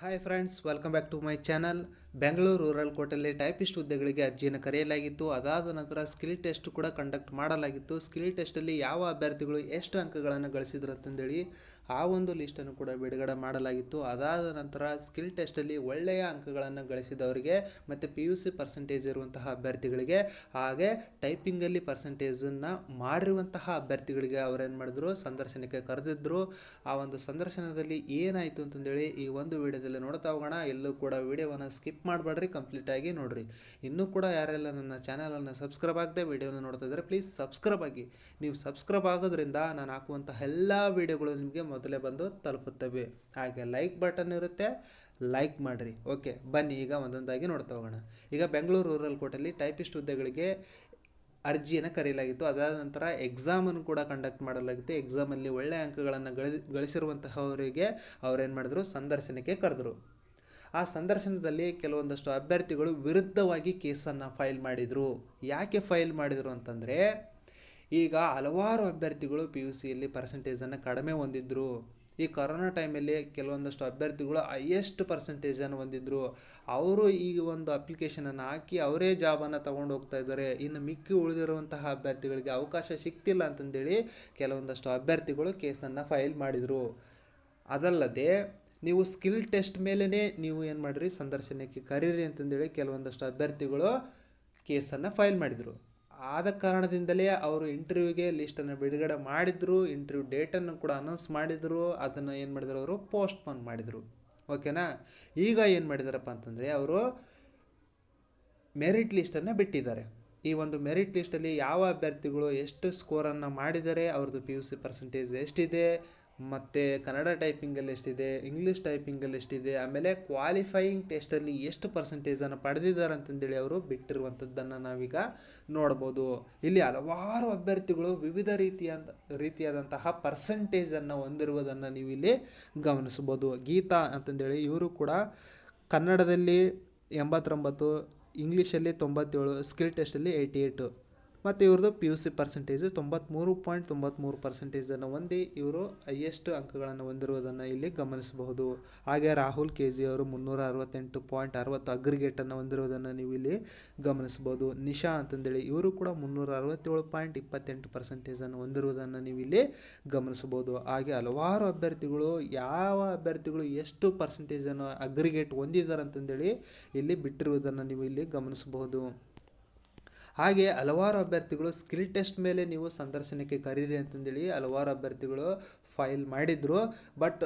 Hi friends, welcome back to my channel. Bengaluru rural ಕೋರ್ಟಲ್ಲಿ typist ಹುದ್ದೆಗಳಿಗೆ ಅರ್ಜಿಯನ್ನು ಕರೆಯಲಾಗಿತ್ತು. ಅದಾದ ನಂತರ ಸ್ಕಿಲ್ ಟೆಸ್ಟ್ ಕೂಡ ಕಂಡಕ್ಟ್ ಮಾಡಲಾಗಿತ್ತು. ಸ್ಕಿಲ್ ಟೆಸ್ಟಲ್ಲಿ ಯಾವ ಅಭ್ಯರ್ಥಿಗಳು ಎಷ್ಟು ಅಂಕಗಳನ್ನು ಗಳಿಸಿದ್ರು ಅಂತಂದೇಳಿ ಆ ಒಂದು ಲಿಸ್ಟನ್ನು ಕೂಡ ಬಿಡುಗಡೆ ಮಾಡಲಾಗಿತ್ತು. ಅದಾದ ನಂತರ ಸ್ಕಿಲ್ ಟೆಸ್ಟಲ್ಲಿ ಒಳ್ಳೆಯ ಅಂಕಗಳನ್ನು ಗಳಿಸಿದವರಿಗೆ ಮತ್ತು PUC ಪರ್ಸೆಂಟೇಜ್ ಇರುವಂತಹ ಅಭ್ಯರ್ಥಿಗಳಿಗೆ, ಹಾಗೆ ಟೈಪಿಂಗಲ್ಲಿ ಪರ್ಸೆಂಟೇಜನ್ನು ಮಾಡಿರುವಂತಹ ಅಭ್ಯರ್ಥಿಗಳಿಗೆ ಅವರೇನು ಮಾಡಿದ್ರು, ಸಂದರ್ಶನಕ್ಕೆ ಕರೆದಿದ್ದರು. ಆ ಒಂದು ಸಂದರ್ಶನದಲ್ಲಿ ಏನಾಯಿತು ಅಂತಂದೇಳಿ ಈ ಒಂದು ವಿಡಿಯೋದಲ್ಲಿ ನೋಡ್ತಾ ಹೋಗೋಣ. ಎಲ್ಲೂ ಕೂಡ ವಿಡಿಯೋವನ್ನು ಸ್ಕಿಪ್ ಮಾಡಬೇಡ್ರಿ, ಕಂಪ್ಲೀಟಾಗಿ ನೋಡಿರಿ. ಇನ್ನೂ ಕೂಡ ಯಾರೆಲ್ಲ ನನ್ನ ಚಾನಲನ್ನು ಸಬ್ಸ್ಕ್ರೈಬ್ ಆಗದೆ ವಿಡಿಯೋನ ನೋಡ್ತಾ ಇದ್ದಾರೆ, ಪ್ಲೀಸ್ ಸಬ್ಸ್ಕ್ರೈಬ್ ಆಗಿ. ನೀವು ಸಬ್ಸ್ಕ್ರೈಬ್ ಆಗೋದ್ರಿಂದ ನಾನು ಹಾಕುವಂಥ ಎಲ್ಲ ವಿಡಿಯೋಗಳು ನಿಮಗೆ ಮೊದಲೇ ಬಂದು ತಲುಪುತ್ತವೆ. ಹಾಗೆ ಲೈಕ್ ಬಟನ್ ಇರುತ್ತೆ, ಲೈಕ್ ಮಾಡಿರಿ. ಓಕೆ, ಬನ್ನಿ ಈಗ ಒಂದೊಂದಾಗಿ ನೋಡ್ತಾ ಹೋಗೋಣ. ಈಗ ಬೆಂಗಳೂರು ರೂರಲ್ ಕೋರ್ಟಲ್ಲಿ ಟೈಪಿಸ್ಟ್ ಹುದ್ದೆಗಳಿಗೆ ಅರ್ಜಿಯನ್ನು ಕರೆಯಲಾಗಿತ್ತು. ಅದಾದ ನಂತರ ಎಕ್ಸಾಮನ್ನು ಕೂಡ ಕಂಡಕ್ಟ್ ಮಾಡಲಾಗಿತ್ತು. ಎಕ್ಸಾಮಲ್ಲಿ ಒಳ್ಳೆಯ ಅಂಕಗಳನ್ನು ಗಳಿಸಿರುವಂತಹವರಿಗೆ ಅವರೇನು ಮಾಡಿದ್ರು, ಸಂದರ್ಶನಕ್ಕೆ ಕರೆದರು. ಆ ಸಂದರ್ಶನದಲ್ಲಿ ಕೆಲವೊಂದಷ್ಟು ಅಭ್ಯರ್ಥಿಗಳು ವಿರುದ್ಧವಾಗಿ ಕೇಸನ್ನು ಫೈಲ್ ಮಾಡಿದರು. ಯಾಕೆ ಫೈಲ್ ಮಾಡಿದರು ಅಂತಂದರೆ, ಈಗ ಹಲವಾರು ಅಭ್ಯರ್ಥಿಗಳು PUCಯಲ್ಲಿ ಪರ್ಸೆಂಟೇಜನ್ನು ಕಡಿಮೆ ಹೊಂದಿದ್ರು. ಈ ಕೊರೋನಾ ಟೈಮಲ್ಲಿ ಕೆಲವೊಂದಷ್ಟು ಅಭ್ಯರ್ಥಿಗಳು ಹೈಯೆಸ್ಟ್ ಪರ್ಸೆಂಟೇಜನ್ನು ಹೊಂದಿದ್ರು. ಅವರು ಈ ಒಂದು ಅಪ್ಲಿಕೇಶನನ್ನು ಹಾಕಿ ಅವರೇ ಜಾಬನ್ನು ತೊಗೊಂಡು ಹೋಗ್ತಾ ಇದ್ದಾರೆ. ಇನ್ನು ಮಿಕ್ಕಿ ಉಳಿದಿರುವಂತಹ ಅಭ್ಯರ್ಥಿಗಳಿಗೆ ಅವಕಾಶ ಸಿಗ್ತಿಲ್ಲ ಅಂತಂದೇಳಿ ಕೆಲವೊಂದಷ್ಟು ಅಭ್ಯರ್ಥಿಗಳು ಕೇಸನ್ನು ಫೈಲ್ ಮಾಡಿದರು. ಅದಲ್ಲದೆ ನೀವು ಸ್ಕಿಲ್ ಟೆಸ್ಟ್ ಮೇಲೇ ನೀವು ಏನು ಮಾಡಿರಿ, ಸಂದರ್ಶನಕ್ಕೆ ಕರೀರಿ ಅಂತಂದೇಳಿ ಕೆಲವೊಂದಷ್ಟು ಅಭ್ಯರ್ಥಿಗಳು ಕೇಸನ್ನು ಫೈಲ್ ಮಾಡಿದರು. ಆದ ಕಾರಣದಿಂದಲೇ ಅವರು ಇಂಟರ್ವ್ಯೂಗೆ ಲಿಸ್ಟನ್ನು ಬಿಡುಗಡೆ ಮಾಡಿದರು. ಇಂಟರ್ವ್ಯೂ ಡೇಟನ್ನು ಕೂಡ ಅನೌನ್ಸ್ ಮಾಡಿದರು. ಅದನ್ನು ಏನು ಮಾಡಿದ್ರು, ಅವರು ಪೋಸ್ಟ್ಪೋನ್ ಮಾಡಿದರು. ಓಕೆನಾ. ಈಗ ಏನು ಮಾಡಿದಾರಪ್ಪ ಅಂತಂದರೆ, ಅವರು ಮೆರಿಟ್ ಲಿಸ್ಟನ್ನು ಬಿಟ್ಟಿದ್ದಾರೆ. ಈ ಒಂದು ಮೆರಿಟ್ ಲಿಸ್ಟಲ್ಲಿ ಯಾವ ಅಭ್ಯರ್ಥಿಗಳು ಎಷ್ಟು ಸ್ಕೋರನ್ನು ಮಾಡಿದ್ದಾರೆ, ಅವ್ರದ್ದು PUC ಪರ್ಸೆಂಟೇಜ್ ಎಷ್ಟಿದೆ, ಮತ್ತು ಕನ್ನಡ ಟೈಪಿಂಗಲ್ಲಿ ಎಷ್ಟಿದೆ, ಇಂಗ್ಲೀಷ್ ಟೈಪಿಂಗಲ್ಲಿ ಎಷ್ಟಿದೆ, ಆಮೇಲೆ ಕ್ವಾಲಿಫೈಯಿಂಗ್ ಟೆಸ್ಟಲ್ಲಿ ಎಷ್ಟು ಪರ್ಸೆಂಟೇಜನ್ನು ಪಡೆದಿದ್ದಾರೆ ಅಂತಂದೇಳಿ ಅವರು ಬಿಟ್ಟಿರುವಂಥದ್ದನ್ನು ನಾವೀಗ ನೋಡ್ಬೋದು. ಇಲ್ಲಿ ಹಲವಾರು ಅಭ್ಯರ್ಥಿಗಳು ವಿವಿಧ ರೀತಿಯಾದಂತಹ ಪರ್ಸೆಂಟೇಜನ್ನು ಹೊಂದಿರುವುದನ್ನು ನೀವು ಇಲ್ಲಿ ಗಮನಿಸ್ಬೋದು. ಗೀತಾ ಅಂತಂದೇಳಿ ಇವರು ಕೂಡ ಕನ್ನಡದಲ್ಲಿ 89, ಇಂಗ್ಲೀಷಲ್ಲಿ 97, ಸ್ಕಿಲ್ ಟೆಸ್ಟಲ್ಲಿ 88, ಮತ್ತು ಇವ್ರದ್ದು PUC ಪರ್ಸೆಂಟೇಜು 93.93% ಹೊಂದಿ ಇವರು ಹೈಯೆಸ್ಟ್ ಅಂಕಗಳನ್ನು ಹೊಂದಿರುವುದನ್ನು ಇಲ್ಲಿ ಗಮನಿಸಬಹುದು. ಹಾಗೆ ರಾಹುಲ್ KG ಅವರು 368.60 ಅಗ್ರಿಗೇಟನ್ನು ಹೊಂದಿರುವುದನ್ನು ನೀವು ಇಲ್ಲಿ ಗಮನಿಸ್ಬೋದು. ನಿಶಾ ಅಂತಂದೇಳಿ ಇವರು ಕೂಡ 367.28% ಹೊಂದಿರುವುದನ್ನು ನೀವು ಇಲ್ಲಿ ಗಮನಿಸ್ಬೋದು. ಹಾಗೆ ಹಲವಾರು ಅಭ್ಯರ್ಥಿಗಳು ಯಾವ ಅಭ್ಯರ್ಥಿಗಳು ಎಷ್ಟು ಪರ್ಸೆಂಟೇಜನ್ನು ಅಗ್ರಿಗೇಟ್ ಹೊಂದಿದ್ದಾರೆ ಅಂತಂದೇಳಿ ಇಲ್ಲಿ ಬಿಟ್ಟಿರುವುದನ್ನು ನೀವು ಇಲ್ಲಿ ಗಮನಿಸಬಹುದು. ಹಾಗೆ ಹಲವಾರು ಅಭ್ಯರ್ಥಿಗಳು ಸ್ಕಿಲ್ ಟೆಸ್ಟ್ ಮೇಲೆ ನೀವು ಸಂದರ್ಶನಕ್ಕೆ ಕರೀರಿ ಅಂತಂದೇಳಿ ಹಲವಾರು ಅಭ್ಯರ್ಥಿಗಳು ಫೈಲ್ ಮಾಡಿದರು. ಬಟ್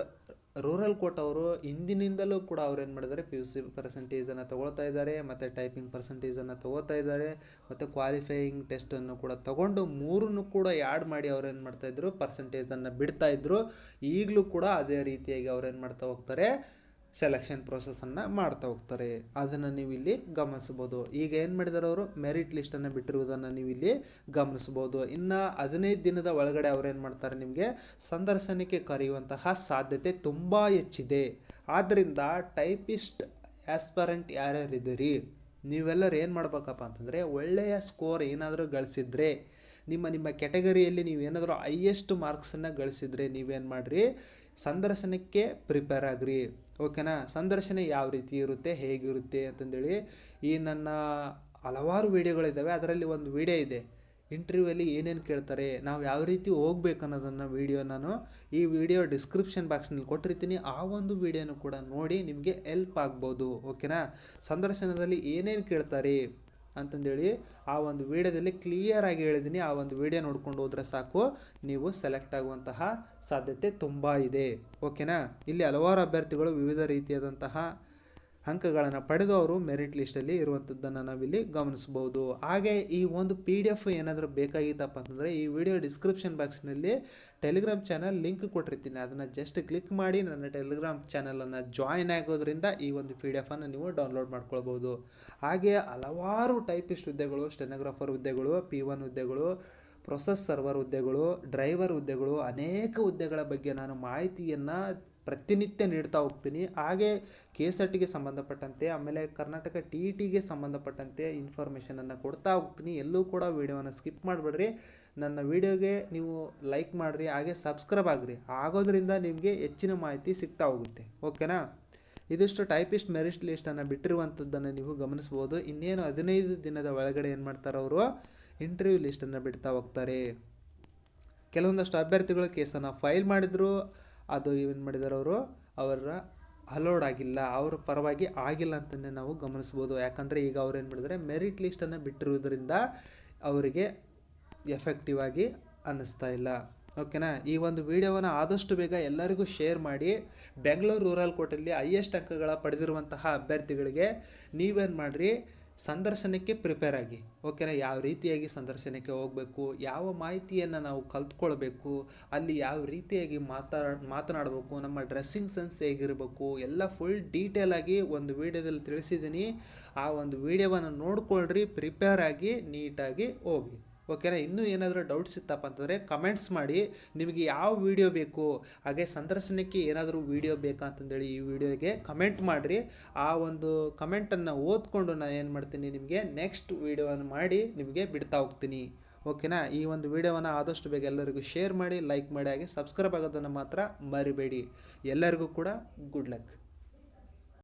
ರೂರಲ್ ಕೋರ್ಟ್ ಅವರು ಹಿಂದಿನಿಂದಲೂ ಕೂಡ ಅವ್ರು ಏನು ಮಾಡಿದ್ದಾರೆ, PUC ಪರ್ಸೆಂಟೇಜನ್ನು ತೊಗೊಳ್ತಾ ಇದ್ದಾರೆ, ಮತ್ತು ಟೈಪಿಂಗ್ ಪರ್ಸೆಂಟೇಜನ್ನು ತೊಗೋತಾ ಇದ್ದಾರೆ, ಮತ್ತು ಕ್ವಾಲಿಫೈಯಿಂಗ್ ಟೆಸ್ಟನ್ನು ಕೂಡ ತೊಗೊಂಡು ಮೂರನ್ನು ಕೂಡ ಆ್ಯಡ್ ಮಾಡಿ ಅವ್ರೇನು ಮಾಡ್ತಾಯಿದ್ರು, ಪರ್ಸೆಂಟೇಜನ್ನು ಬಿಡ್ತಾಯಿದ್ರು. ಈಗಲೂ ಕೂಡ ಅದೇ ರೀತಿಯಾಗಿ ಅವ್ರೇನು ಮಾಡ್ತಾ ಹೋಗ್ತಾರೆ, ಸೆಲೆಕ್ಷನ್ ಪ್ರೋಸೆಸನ್ನು ಮಾಡ್ತಾ ಹೋಗ್ತಾರೆ. ಅದನ್ನು ನೀವು ಇಲ್ಲಿ ಗಮನಿಸ್ಬೋದು. ಈಗ ಏನು ಮಾಡಿದಾರೆ, ಅವರು ಮೆರಿಟ್ ಲಿಸ್ಟನ್ನು ಬಿಟ್ಟಿರುವುದನ್ನು ನೀವು ಇಲ್ಲಿ ಗಮನಿಸ್ಬೋದು. ಇನ್ನು 15 ದಿನದ ಒಳಗಡೆ ಅವ್ರೇನು ಮಾಡ್ತಾರೆ, ನಿಮಗೆ ಸಂದರ್ಶನಕ್ಕೆ ಕರೆಯುವಂತಹ ಸಾಧ್ಯತೆ ತುಂಬ ಹೆಚ್ಚಿದೆ. ಆದ್ದರಿಂದ ಟೈಪಿಸ್ಟ್ ಆಸ್ಪರೆಂಟ್ ಯಾರ್ಯಾರಿದ್ದೀರಿ, ನೀವೆಲ್ಲರೂ ಏನು ಮಾಡ್ಬೇಕಪ್ಪ ಅಂತಂದರೆ, ಒಳ್ಳೆಯ ಸ್ಕೋರ್ ಏನಾದರೂ ಗಳಿಸಿದ್ರೆ, ನಿಮ್ಮ ಕ್ಯಾಟಗರಿಯಲ್ಲಿ ನೀವೇನಾದರೂ ಹೈಯೆಸ್ಟ್ ಮಾರ್ಕ್ಸನ್ನು ಗಳಿಸಿದರೆ ನೀವೇನು ಮಾಡಿರಿ, ಸಂದರ್ಶನಕ್ಕೆ ಪ್ರಿಪೇರ್ ಆಗ್ರಿ. ಓಕೆನಾ. ಸಂದರ್ಶನ ಯಾವ ರೀತಿ ಇರುತ್ತೆ, ಹೇಗಿರುತ್ತೆ ಅಂತಂದೇಳಿ ಈ ನನ್ನ ಹಲವಾರು ವೀಡಿಯೋಗಳಿದ್ದಾವೆ. ಅದರಲ್ಲಿ ಒಂದು ವಿಡಿಯೋ ಇದೆ, ಇಂಟರ್ವ್ಯೂವಲ್ಲಿ ಏನೇನು ಕೇಳ್ತಾರೆ, ನಾವು ಯಾವ ರೀತಿ ಹೋಗ್ಬೇಕು ಅನ್ನೋದನ್ನು ವಿಡಿಯೋ ನಾನು ಈ ವಿಡಿಯೋ ಡಿಸ್ಕ್ರಿಪ್ಷನ್ ಬಾಕ್ಸ್ನಲ್ಲಿ ಕೊಟ್ಟಿರ್ತೀನಿ. ಆ ಒಂದು ವಿಡಿಯೋನು ಕೂಡ ನೋಡಿ, ನಿಮಗೆ ಹೆಲ್ಪ್ ಆಗ್ಬೋದು. ಓಕೆನಾ. ಸಂದರ್ಶನದಲ್ಲಿ ಏನೇನು ಕೇಳ್ತಾರೆ ಅಂತಂದೇಳಿ ಆ ಒಂದು ವಿಡಿಯೋದಲ್ಲಿ ಕ್ಲಿಯರಾಗಿ ಹೇಳಿದ್ದೀನಿ. ಆ ಒಂದು ವಿಡಿಯೋ ನೋಡ್ಕೊಂಡು ಹೋದರೆ ಸಾಕು, ನೀವು ಸೆಲೆಕ್ಟ್ ಆಗುವಂತಹ ಸಾಧ್ಯತೆ ತುಂಬ ಇದೆ. ಓಕೆನಾ. ಇಲ್ಲಿ ಹಲವಾರು ಅಭ್ಯರ್ಥಿಗಳು ವಿವಿಧ ರೀತಿಯಾದಂತಹ ಅಂಕಗಳನ್ನು ಪಡೆದು ಅವರು ಮೆರಿಟ್ ಲಿಸ್ಟಲ್ಲಿ ಇರುವಂಥದ್ದನ್ನು ನಾವಿಲ್ಲಿ ಗಮನಿಸ್ಬೋದು. ಹಾಗೆ ಈ ಒಂದು PDF ಏನಾದರೂ ಬೇಕಾಗಿತ್ತಪ್ಪ ಅಂತಂದರೆ, ಈ ವಿಡಿಯೋ ಡಿಸ್ಕ್ರಿಪ್ಷನ್ ಬಾಕ್ಸ್ನಲ್ಲಿ ಟೆಲಿಗ್ರಾಮ್ ಚಾನಲ್ ಲಿಂಕ್ ಕೊಟ್ಟಿರ್ತೀನಿ. ಅದನ್ನು ಜಸ್ಟ್ ಕ್ಲಿಕ್ ಮಾಡಿ ನನ್ನ ಟೆಲಿಗ್ರಾಮ್ ಚಾನಲನ್ನು ಜಾಯಿನ್ ಆಗೋದ್ರಿಂದ ಈ ಒಂದು PDF ನೀವು ಡೌನ್ಲೋಡ್ ಮಾಡ್ಕೊಳ್ಬೋದು. ಹಾಗೆ ಹಲವಾರು ಟೈಪಿಸ್ಟ್ ಹುದ್ದೆಗಳು, ಸ್ಟೆನೋಗ್ರಾಫರ್ ಹುದ್ದೆಗಳು, P1 ಹುದ್ದೆಗಳು, ಪ್ರೊಸೆಸ್ ಸರ್ವರ್ ಹುದ್ದೆಗಳು, ಡ್ರೈವರ್ ಹುದ್ದೆಗಳು, ಅನೇಕ ಹುದ್ದೆಗಳ ಬಗ್ಗೆ ನಾನು ಮಾಹಿತಿಯನ್ನು ಪ್ರತಿನಿತ್ಯ ನೀಡ್ತಾ ಹೋಗ್ತೀನಿ. ಹಾಗೆ KSRTಗೆ ಸಂಬಂಧಪಟ್ಟಂತೆ, ಆಮೇಲೆ ಕರ್ನಾಟಕ TETಗೆ ಸಂಬಂಧಪಟ್ಟಂತೆ ಇನ್ಫಾರ್ಮೇಷನನ್ನು ಕೊಡ್ತಾ ಹೋಗ್ತೀನಿ. ಎಲ್ಲೂ ಕೂಡ ವಿಡಿಯೋವನ್ನು ಸ್ಕಿಪ್ ಮಾಡಬೇಡ್ರಿ. ನನ್ನ ವಿಡಿಯೋಗೆ ನೀವು ಲೈಕ್ ಮಾಡಿರಿ, ಹಾಗೆ ಸಬ್ಸ್ಕ್ರೈಬ್ ಆಗಿರಿ. ಆಗೋದ್ರಿಂದ ನಿಮಗೆ ಹೆಚ್ಚಿನ ಮಾಹಿತಿ ಸಿಗ್ತಾ ಹೋಗುತ್ತೆ. ಓಕೆನಾ. ಇದಿಷ್ಟು ಟೈಪಿಸ್ಟ್ ಮೆರಿಟ್ ಲಿಸ್ಟನ್ನು ಬಿಟ್ಟಿರುವಂಥದ್ದನ್ನು ನೀವು ಗಮನಿಸ್ಬೋದು. ಇನ್ನೇನು 15 ದಿನದ ಒಳಗಡೆ ಏನು ಮಾಡ್ತಾರೆ ಅವರು ಇಂಟರ್ವ್ಯೂ ಲಿಸ್ಟನ್ನು ಬಿಡ್ತಾ ಹೋಗ್ತಾರೆ. ಕೆಲವೊಂದಷ್ಟು ಅಭ್ಯರ್ಥಿಗಳು ಕೇಸನ್ನು ಫೈಲ್ ಮಾಡಿದ್ರು, ಅದು ಏನು ಮಾಡಿದ್ದಾರೆ ಅವರು ಅವರ ಅಲೋಡ್ ಆಗಿಲ್ಲ, ಅವ್ರ ಪರವಾಗಿ ಆಗಿಲ್ಲ ಅಂತಲೇ ನಾವು ಗಮನಿಸ್ಬೋದು. ಯಾಕಂದರೆ ಈಗ ಅವ್ರು ಏನು ಮಾಡಿದ್ದಾರೆ ಮೆರಿಟ್ ಲಿಸ್ಟನ್ನು ಬಿಟ್ಟಿರುವುದರಿಂದ ಅವರಿಗೆ ಎಫೆಕ್ಟಿವ್ ಆಗಿ ಅನ್ನಿಸ್ತಾ ಇಲ್ಲ. ಓಕೆನಾ. ಈ ಒಂದು ವಿಡಿಯೋವನ್ನು ಆದಷ್ಟು ಬೇಗ ಎಲ್ಲರಿಗೂ ಶೇರ್ ಮಾಡಿ. ಬೆಂಗಳೂರು ರೂರಲ್ ಕೋರ್ಟಲ್ಲಿ ಹೈಯೆಸ್ಟ್ ಅಂಕಗಳ ಪಡೆದಿರುವಂತಹ ಅಭ್ಯರ್ಥಿಗಳಿಗೆ ನೀವೇನು ಮಾಡಿರಿ, ಸಂದರ್ಶನಕ್ಕೆ ಪ್ರಿಪೇರ್ ಆಗಿ. ಓಕೆನಾ. ಯಾವ ರೀತಿಯಾಗಿ ಸಂದರ್ಶನಕ್ಕೆ ಹೋಗಬೇಕು, ಯಾವ ಮಾಹಿತಿಯನ್ನು ನಾವು ಕಲ್ತ್ಕೊಳ್ಬೇಕು, ಅಲ್ಲಿ ಯಾವ ರೀತಿಯಾಗಿ ಮಾತನಾಡಬೇಕು, ನಮ್ಮ ಡ್ರೆಸ್ಸಿಂಗ್ ಸೆನ್ಸ್ ಹೇಗಿರಬೇಕು, ಎಲ್ಲ ಫುಲ್ ಡೀಟೇಲ್ ಆಗಿ ಒಂದು ವಿಡಿಯೋದಲ್ಲಿ ತಿಳಿಸಿದ್ದೀನಿ. ಆ ಒಂದು ವಿಡಿಯೋವನ್ನು ನೋಡ್ಕೊಳ್ರಿ, ಪ್ರಿಪೇರ್ ಆಗಿ ನೀಟಾಗಿ ಹೋಗಿ. ಓಕೆನಾ. ಇನ್ನೂ ಏನಾದರೂ ಡೌಟ್ಸ್ ಇತ್ತಪ್ಪ ಅಂತಂದರೆ ಕಮೆಂಟ್ಸ್ ಮಾಡಿ. ನಿಮಗೆ ಯಾವ ವಿಡಿಯೋ ಬೇಕು, ಹಾಗೆ ಸಂದರ್ಶನಕ್ಕೆ ಏನಾದರೂ ವಿಡಿಯೋ ಬೇಕಾ ಅಂತಂದೇಳಿ ಈ ವಿಡಿಯೋಗೆ ಕಮೆಂಟ್ ಮಾಡಿರಿ. ಆ ಒಂದು ಕಮೆಂಟನ್ನು ಓದ್ಕೊಂಡು ನಾನು ಏನು ಮಾಡ್ತೀನಿ, ನಿಮಗೆ ನೆಕ್ಸ್ಟ್ ವಿಡಿಯೋವನ್ನು ಮಾಡಿ ನಿಮಗೆ ಬಿಡ್ತಾ ಹೋಗ್ತೀನಿ. ಓಕೆನಾ. ಈ ಒಂದು ವಿಡಿಯೋವನ್ನು ಆದಷ್ಟು ಬೇಗ ಎಲ್ಲರಿಗೂ ಶೇರ್ ಮಾಡಿ, ಲೈಕ್ ಮಾಡಿ, ಹಾಗೆ ಸಬ್ಸ್ಕ್ರೈಬ್ ಆಗೋದನ್ನು ಮಾತ್ರ ಮರಿಬೇಡಿ. ಎಲ್ಲರಿಗೂ ಕೂಡ ಗುಡ್ ಲಕ್.